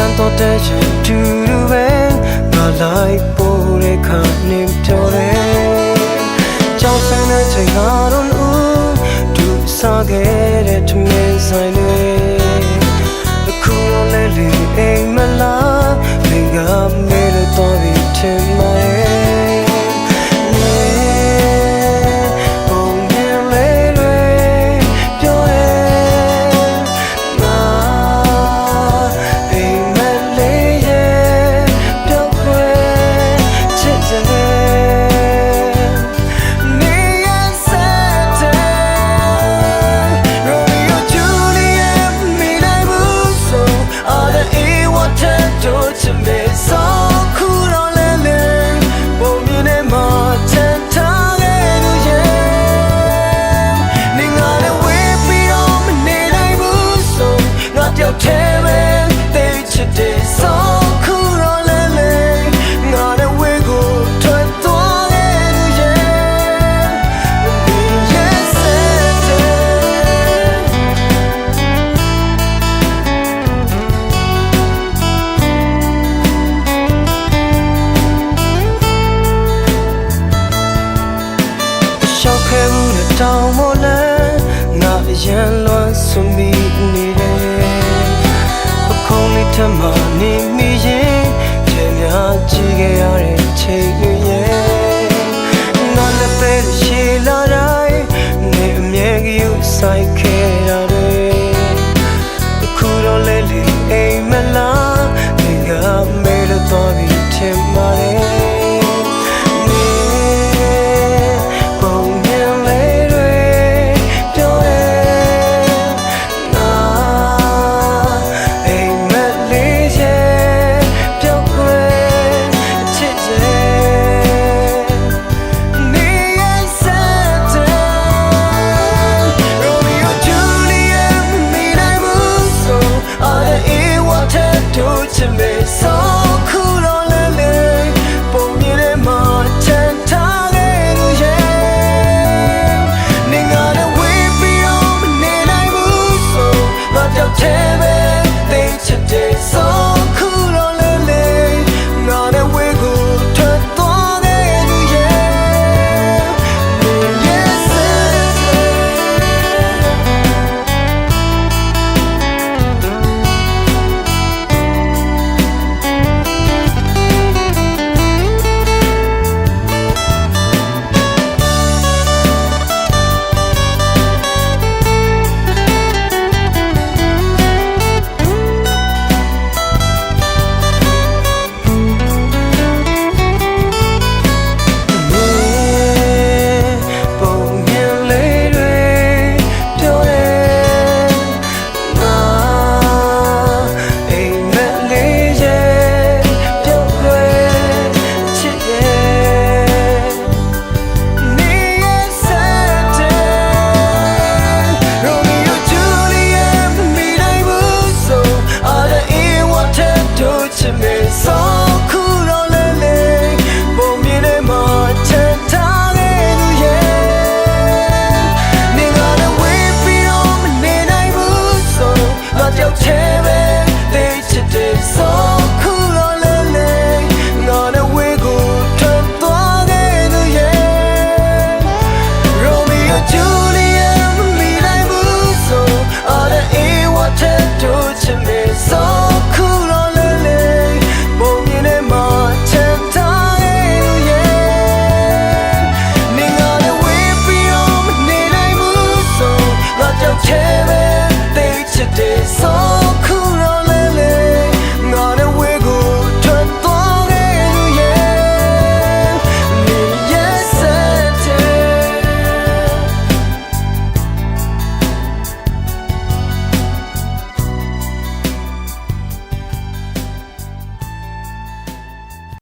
မ်းတော့တဲ့ရင်တူတူပဲငါလိုက်ပို့တဲ့ခါနေပြောတယ်ကြောက်စမ်းတဲ့ချိန်ကတော့သူစားခဲ့တဲ့ထမင်းဆိုင်တွေအခုတော့လဲလေအိမ်မလားမင်းကမဲလို့တော့ပြီးထင်မှာတောင်းမလဲငါရန်လွန်ဆွမိနေတယ်ပခုံးလေးထမနေမိရင်ကျေများကြည့်ခဲ့ရ